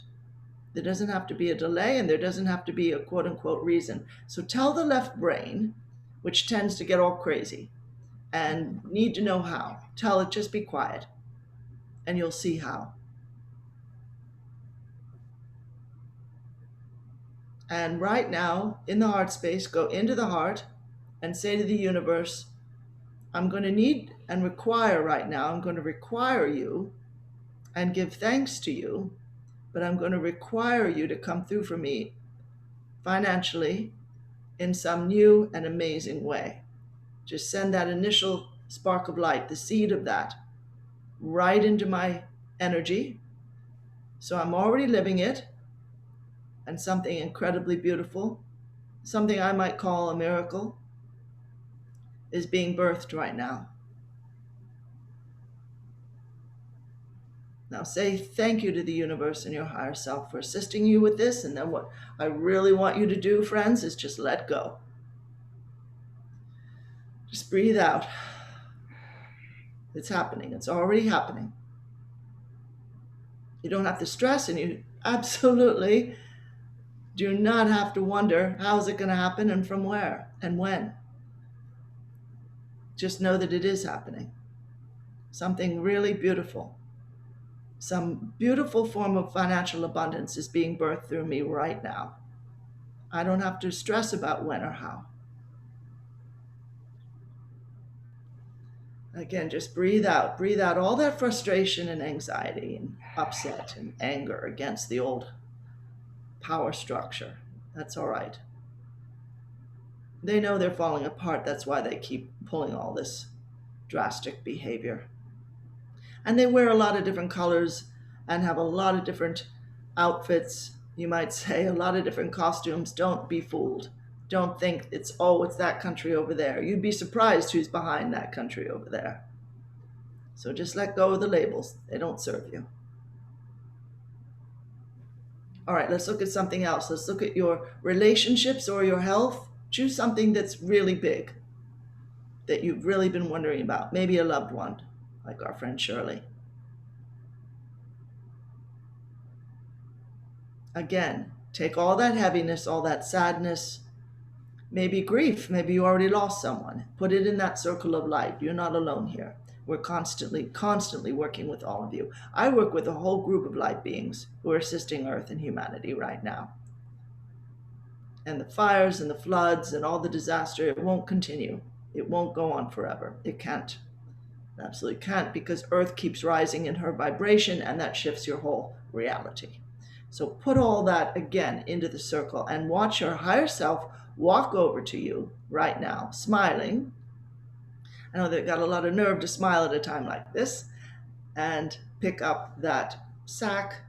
There doesn't have to be a delay, and there doesn't have to be a quote unquote reason. So tell the left brain, which tends to get all crazy and need to know how, tell it just be quiet, and you'll see how. And right now, in the heart space, go into the heart and say to the universe, I'm going to need and require right now, I'm going to require you and give thanks to you, but I'm going to require you to come through for me financially in some new and amazing way. Just send that initial spark of light, the seed of that, right into my energy. So I'm already living it, and something incredibly beautiful, something I might call a miracle, is being birthed right now. Now say thank you to the universe and your higher self for assisting you with this. And then what I really want you to do, friends, is just let go. Just breathe out. It's happening. It's already happening. You don't have to stress, and you absolutely do not have to wonder, how is it going to happen and from where? and when. Just know that it is happening. Something really beautiful. Some beautiful form of financial abundance is being birthed through me right now. I don't have to stress about when or how. Again, just breathe out. Breathe out all that frustration and anxiety and upset and anger against the old power structure. That's all right. They know they're falling apart. That's why they keep pulling all this drastic behavior. And they wear a lot of different colors and have a lot of different outfits, you might say, a lot of different costumes. Don't be fooled. Don't think it's that country over there. You'd be surprised who's behind that country over there. So just let go of the labels. They don't serve you. All right, let's look at something else. Let's look at your relationships or your health. Choose something that's really big, that you've really been wondering about. Maybe a loved one, like our friend Shirley. Again, take all that heaviness, all that sadness, maybe grief, maybe you already lost someone. Put it in that circle of light. You're not alone here. We're constantly working with all of you. I work with a whole group of light beings who are assisting Earth and humanity right now. And the fires and the floods and all the disaster, it won't continue. It won't go on forever. It can't. It absolutely can't, because Earth keeps rising in her vibration, and that shifts your whole reality. So put all that again into the circle and watch your higher self walk over to you right now, smiling. I know they've got a lot of nerve to smile at a time like this, and pick up that sack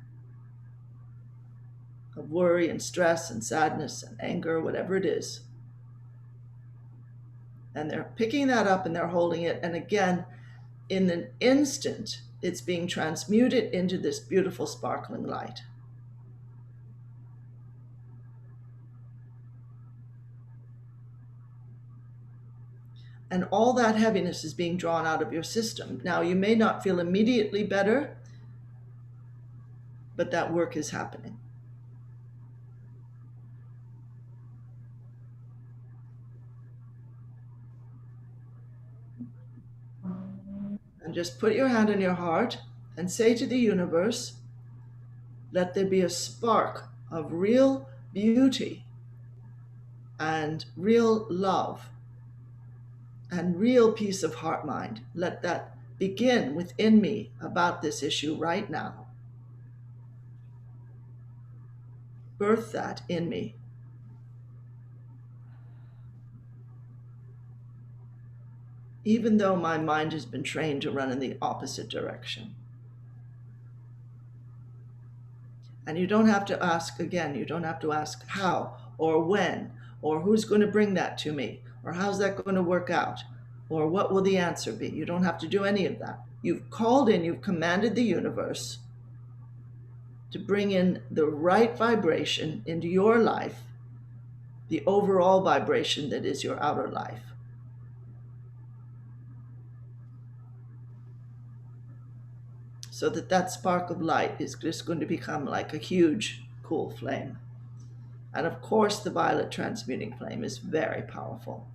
of worry and stress and sadness and anger, whatever it is. And they're picking that up and they're holding it. And again, in an instant, it's being transmuted into this beautiful sparkling light. And all that heaviness is being drawn out of your system. Now, you may not feel immediately better, but that work is happening. And just put your hand on your heart and say to the universe, let there be a spark of real beauty and real love and real peace of heart mind. Let that begin within me about this issue right now. Birth that in me. Even though my mind has been trained to run in the opposite direction. And you don't have to ask, again, you don't have to ask how or when or who's going to bring that to me or how's that going to work out or what will the answer be. You don't have to do any of that. You've called in, you've commanded the universe to bring in the right vibration into your life, the overall vibration that is your outer life. So that spark of light is just going to become like a huge, cool flame. And of course, the violet transmuting flame is very powerful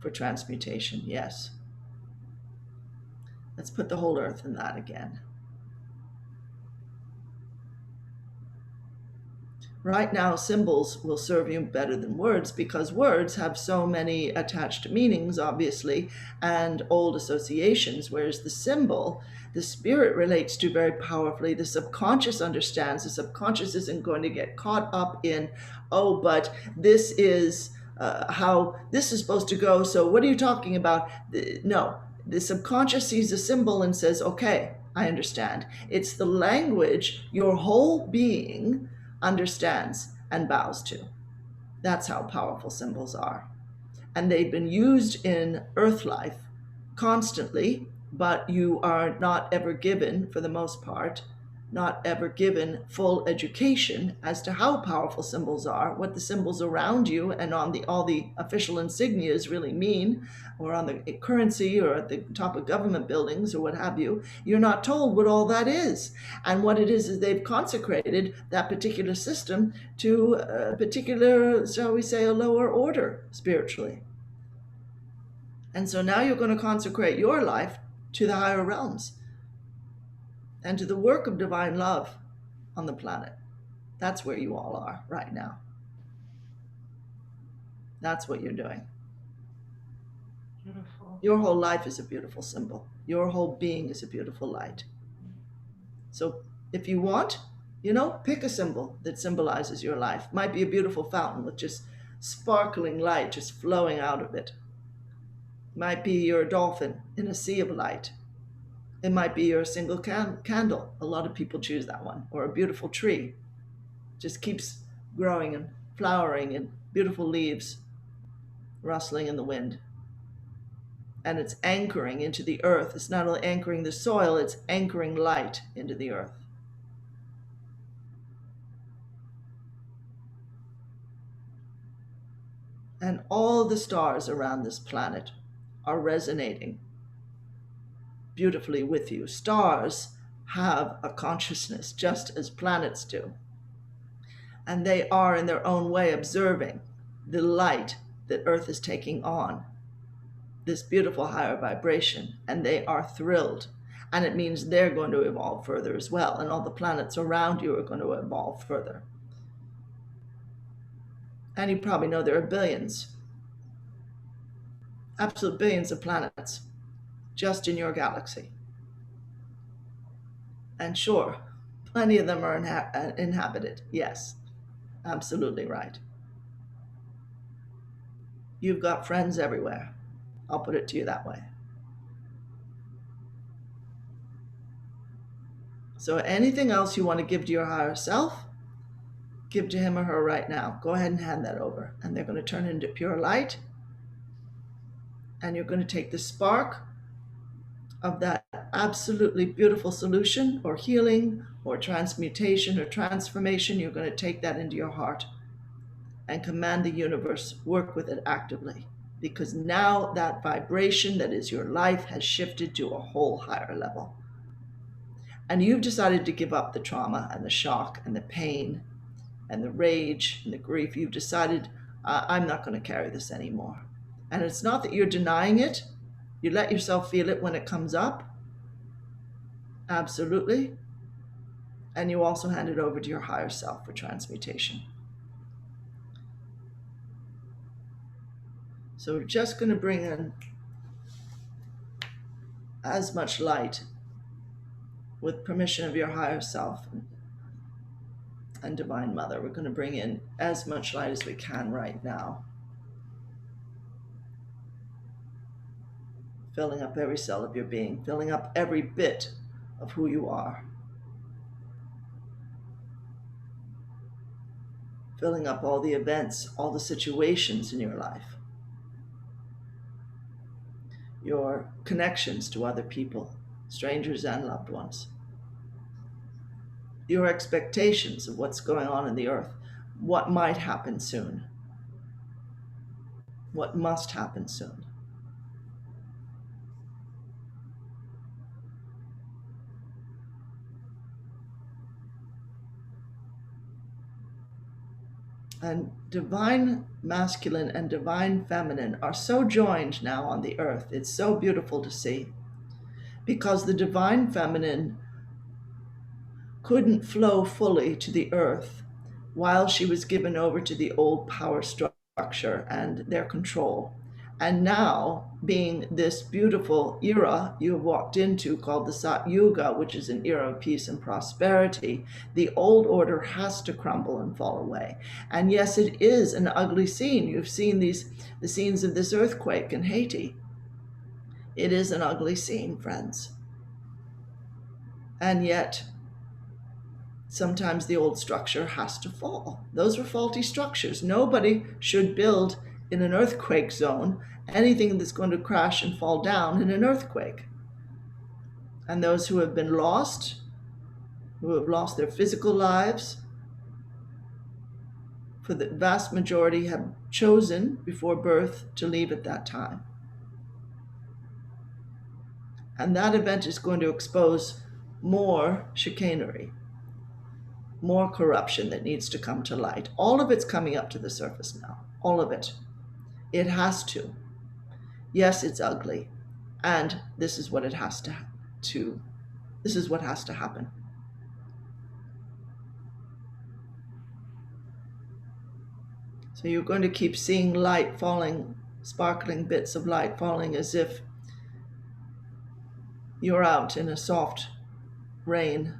for transmutation, yes. Let's put the whole earth in that again. Right now, symbols will serve you better than words because words have so many attached meanings, obviously, and old associations, whereas the symbol, the spirit relates to very powerfully. The subconscious understands. The subconscious isn't going to get caught up in, oh, but this is how this is supposed to go, so what are you talking about? No, the subconscious sees a symbol and says, okay, I understand. It's the language your whole being understands and bows to. That's how powerful symbols are. And they've been used in earth life constantly, but you are not ever given, for the most part, not ever given full education as to how powerful symbols are, what the symbols around you and on all the official insignias really mean, or on the currency or at the top of government buildings or what have you. You're not told what all that is. And what it is they've consecrated that particular system to a particular, shall we say, a lower order spiritually. And so now you're going to consecrate your life to the higher realms and to the work of divine love on the planet. That's where you all are right now. That's what you're doing. Beautiful. Your whole life is a beautiful symbol. Your whole being is a beautiful light. So if you want, pick a symbol that symbolizes your life. Might be a beautiful fountain with just sparkling light just flowing out of it. Might be your dolphin in a sea of light. It might be your single candle. A lot of people choose that one. Or a beautiful tree. Just keeps growing and flowering and beautiful leaves rustling in the wind. And it's anchoring into the earth. It's not only anchoring the soil, it's anchoring light into the earth. And all the stars around this planet are resonating beautifully with you. Stars have a consciousness just as planets do. And they are in their own way observing the light that Earth is taking on, this beautiful higher vibration, and they are thrilled. And it means they're going to evolve further as well, and all the planets around you are going to evolve further. And you probably know there are billions, absolute billions of planets just in your galaxy. And sure, plenty of them are inhabited. Yes, absolutely right. You've got friends everywhere. I'll put it to you that way. So anything else you want to give to your higher self, give to him or her right now. Go ahead and hand that over. And they're going to turn into pure light. And you're going to take the spark of that absolutely beautiful solution or healing or transmutation or transformation. You're going to take that into your heart and command the universe, work with it actively. Because now that vibration that is your life has shifted to a whole higher level. And you've decided to give up the trauma and the shock and the pain and the rage and the grief. You've decided, I'm not going to carry this anymore. And it's not that you're denying it. You let yourself feel it when it comes up. Absolutely. And you also hand it over to your higher self for transmutation. So we're just going to bring in as much light with permission of your higher self and Divine Mother. We're going to bring in as much light as we can right now, filling up every cell of your being, filling up every bit of who you are, filling up all the events, all the situations in your life, your connections to other people, strangers and loved ones, your expectations of what's going on in the earth, what might happen soon, what must happen soon. And divine masculine and divine feminine are so joined now on the earth. It's so beautiful to see, because the divine feminine couldn't flow fully to the earth while she was given over to the old power structure and their control. And now, being this beautiful era you have walked into called the Sat Yuga, which is an era of peace and prosperity, the old order has to crumble and fall away. And yes, it is an ugly scene. You've seen the scenes of this earthquake in Haiti. It is an ugly scene, friends. And yet, sometimes the old structure has to fall. Those were faulty structures. Nobody should build in an earthquake zone anything that's going to crash and fall down in an earthquake. And those who have been lost who have lost their physical lives, for the vast majority have chosen before birth to leave at that time. And that event is going to expose more chicanery, more corruption that needs to come to light. All of it's coming up to the surface now. All of it. It has to. Yes, it's ugly. And this is what it has to this is what has to happen. So you're going to keep seeing light falling, sparkling bits of light falling as if you're out in a soft rain.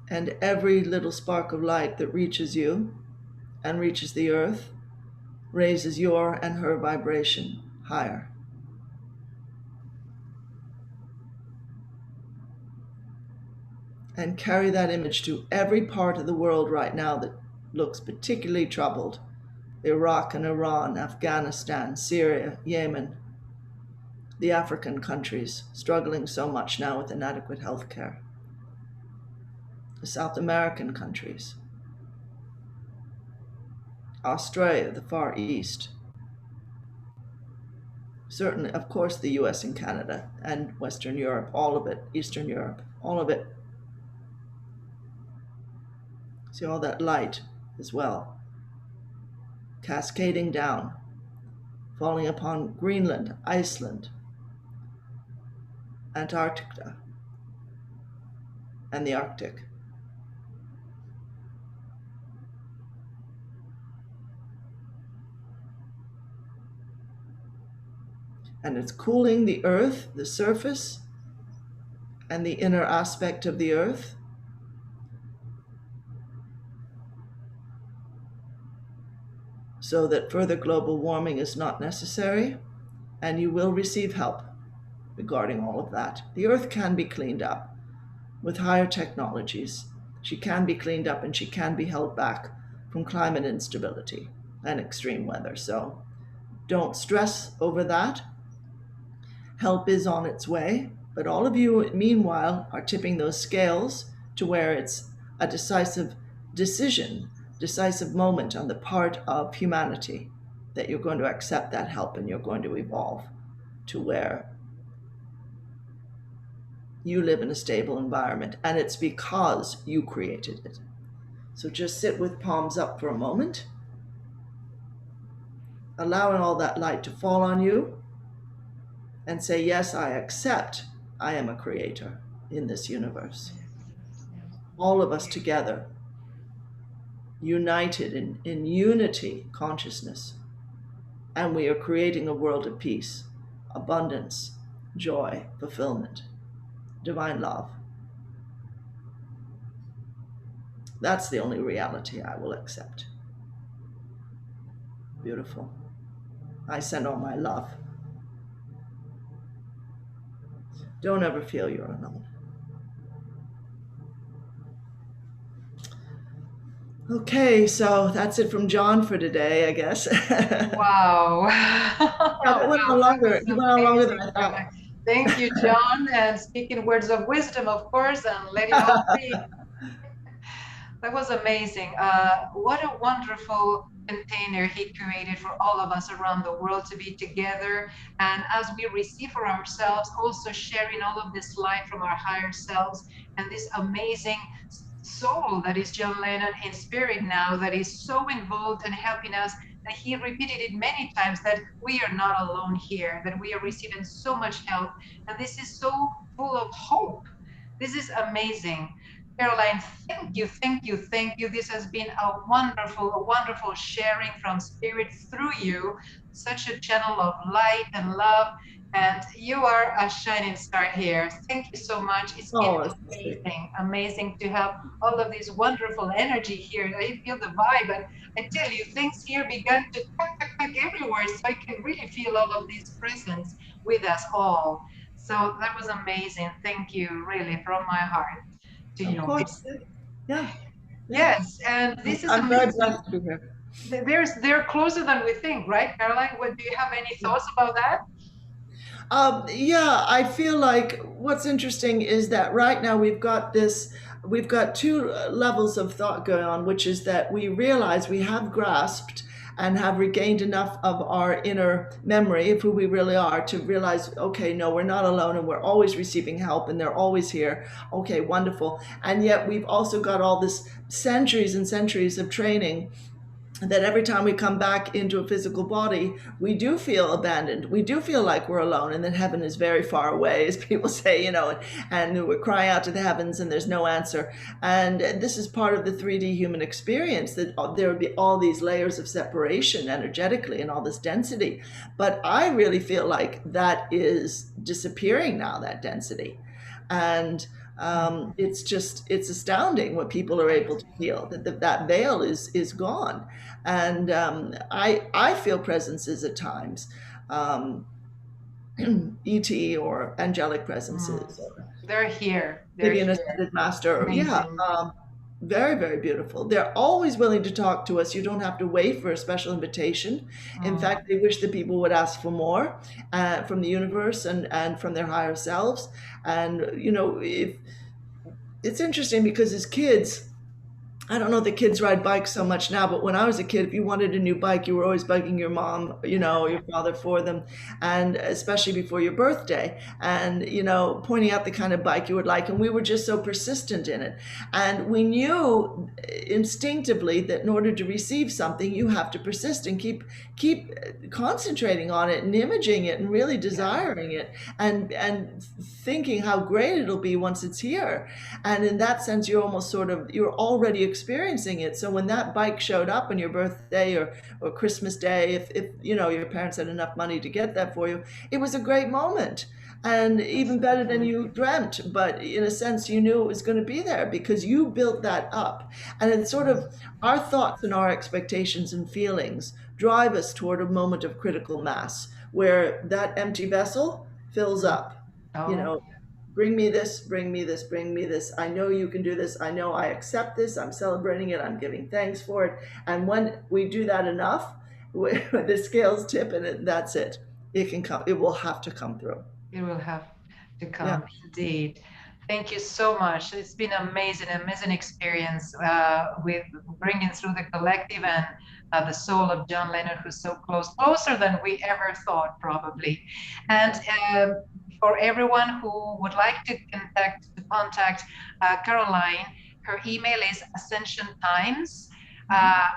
And every little spark of light that reaches you and reaches the earth raises your and her vibration higher. And carry that image to every part of the world right now that looks particularly troubled. Iraq and Iran, Afghanistan, Syria, Yemen, the African countries struggling so much now with inadequate health care, the South American countries, Australia, the Far East, certainly, of course, the US and Canada and Western Europe, all of it, Eastern Europe, all of it. See all that light as well, cascading down, falling upon Greenland, Iceland, Antarctica, and the Arctic. And it's cooling the earth, the surface, and the inner aspect of the earth. So that further global warming is not necessary, and you will receive help regarding all of that. The earth can be cleaned up with higher technologies. She can be cleaned up and she can be held back from climate instability and extreme weather. So don't stress over that. Help is on its way, but all of you, meanwhile, are tipping those scales to where it's a decisive decision, decisive moment on the part of humanity that you're going to accept that help and you're going to evolve to where you live in a stable environment, and it's because you created it. So just sit with palms up for a moment, allowing all that light to fall on you, and say, yes, I accept I am a creator in this universe. All of us together, united in unity consciousness, and we are creating a world of peace, abundance, joy, fulfillment, divine love. That's the only reality I will accept. Beautiful. I send all my love. Don't ever feel you're alone. Okay, so that's it from John for today, I guess. Wow. It went on longer. It went on longer than I thought. Thank you, John. And speaking words of wisdom, of course, and let it all be. That was amazing. What a wonderful container he created for all of us around the world to be together. And as we receive for ourselves, also sharing all of this light from our higher selves and this amazing soul that is John Lennon in spirit now, that is so involved and helping us, that he repeated it many times, that we are not alone here, that we are receiving so much help. And this is so full of hope. This is amazing. Caroline, thank you, thank you, thank you. This has been a wonderful sharing from spirit through you, such a channel of light and love. And you are a shining star here. Thank you so much. It's been amazing, amazing to have all of this wonderful energy here. I feel the vibe, and I tell you, things here began to quack everywhere. So I can really feel all of this presence with us all. So that was amazing. Thank you, really, from my heart to you. Of course. Yeah. Yes, and this is I'm very blessed to be here. They're closer than we think, right, Caroline? What do you have any thoughts about that? Yeah, I feel like what's interesting is that right now we've got two levels of thought going on, which is that we realize we have grasped and have regained enough of our inner memory of who we really are to realize, okay, no, we're not alone and we're always receiving help and they're always here. Okay, wonderful. And yet we've also got all this centuries and centuries of training that every time we come back into a physical body, we do feel abandoned. We do feel like we're alone and that heaven is very far away, as people say, and we're crying out to the heavens and there's no answer. And this is part of the 3D human experience, that there would be all these layers of separation energetically and all this density. But I really feel like that is disappearing now, that density. And it's astounding what people are able to feel, that veil is gone. And I feel presences at times, um, ET or angelic Mm. presences, or They're here. They're maybe an here. ascended master. Yeah, Amazing. very, very beautiful. They're always willing to talk to us. You don't have to wait for a special invitation. In Mm. fact, they wish that people would ask for more from the universe and from their higher selves. And, if it's interesting because as kids, I don't know if the kids ride bikes so much now, but when I was a kid, if you wanted a new bike, you were always bugging your mom, your father for them, and especially before your birthday, and, pointing out the kind of bike you would like. And we were just so persistent in it. And we knew instinctively that in order to receive something, you have to persist and keep concentrating on it and imaging it and really Yeah. desiring it and thinking how great it'll be once it's here. And in that sense, you're already experiencing it. So when that bike showed up on your birthday or Christmas Day, if your parents had enough money to get that for you, it was a great moment. And even better than Absolutely. you dreamt, but in a sense, you knew it was going to be there because you built that up. And it's sort of our thoughts and our expectations and feelings drive us toward a moment of critical mass where that empty vessel fills Mm. up. You Oh, know, bring me this, bring me this, bring me this. I know you can do this. I know I accept this. I'm celebrating it. I'm giving thanks for it. And when we do that enough, the scales tip and that's it. It can come. It will have to come through. it will have to Yeah. come indeed. Thank you so much. It's been amazing, amazing experience with bringing through the collective and the soul of John Lennon, who's so close, closer than we ever thought, probably. And for everyone who would like to contact Caroline, her email is Ascension Times,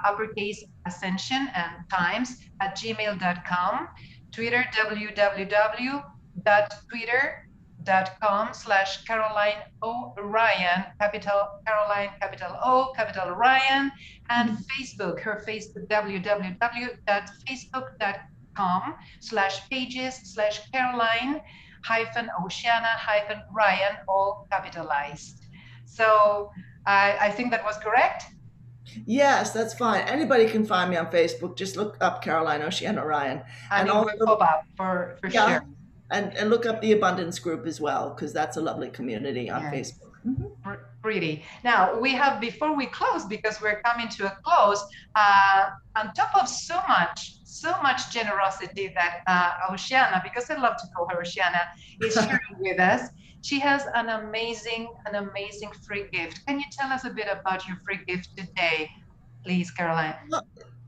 uppercase Ascension and Times at gmail.com. Twitter, www.twitter.com/Caroline O'Ryan, capital Caroline, capital O, capital Ryan, and Facebook, her Facebook, www.facebook.com/pages/Caroline Oceana Ryan, all capitalized. So I think that was correct. Yes, that's fine. Anybody can find me on Facebook. Just look up Caroline Oceana Ryan. And And it will also, pop up for yeah, sure. and look up the Abundance Group as well, because that's a lovely community on Yes. Facebook. Mhm. Pretty. Now we have, before we close, because we're coming to a close, on top of so much generosity that Oceana, because I love to call her Oceana, is sharing with us. She has an amazing free gift. Can you tell us a bit about your free gift today, please, Caroline?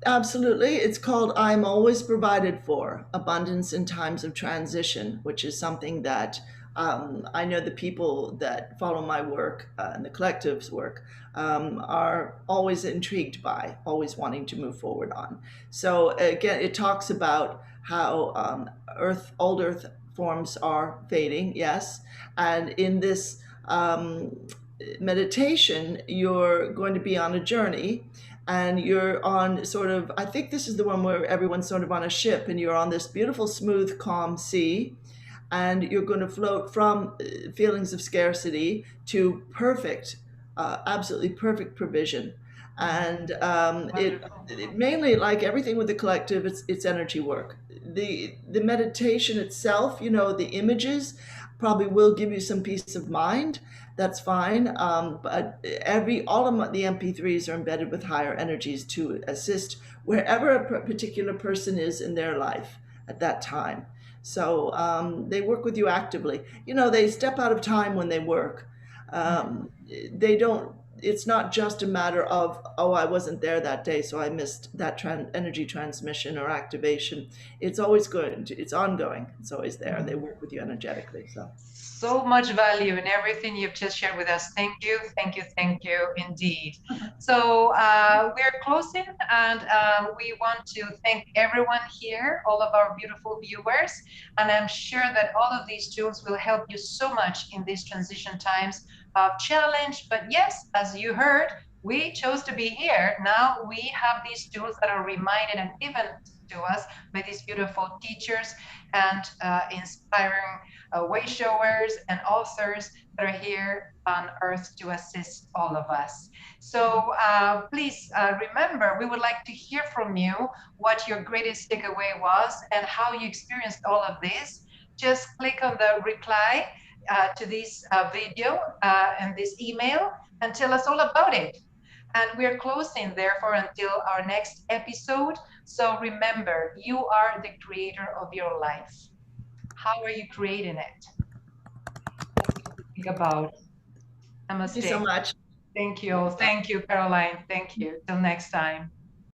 Absolutely. It's called I'm Always Provided For Abundance in Times of Transition, which is something that I know the people that follow my work and the collective's work are always intrigued by, always wanting to move forward on. So, again, it talks about how old earth forms are fading, yes. And in this meditation, you're going to be on a journey and you're on sort of, I think this is the one where everyone's sort of on a ship and you're on this beautiful smooth calm sea and you're going to float from feelings of scarcity to perfect, absolutely perfect provision. And Wonderful. it mainly, like everything with the collective, it's energy work. The meditation itself, the images probably will give you some peace of mind. That's fine. But all of the MP3s are embedded with higher energies to assist wherever a particular person is in their life at that time. So they work with you actively. You know, they step out of time when they work. They don't. It's not just a matter of, oh, I wasn't there that day, so I missed that energy transmission or activation. It's always good. It's ongoing. It's always there. They work with you energetically. So. So much value in everything you've just shared with us. Thank you, thank you, thank you indeed. So we're closing, and we want to thank everyone here, all of our beautiful viewers. And I'm sure that all of these tools will help you so much in these transition times of challenge. But yes, as you heard, we chose to be here. Now we have these tools that are reminded and given to us by these beautiful teachers and inspiring way showers and authors that are here on earth to assist all of us. So please remember, we would like to hear from you what your greatest takeaway was and how you experienced all of this. Just click on the reply to this video and this email and tell us all about it. And we're closing, therefore, until our next episode. So remember, you are the creator of your life. How are you creating it? Think about. Thank you so Namaste. much. Thank you. Thank you, Caroline. Thank you. Till next time.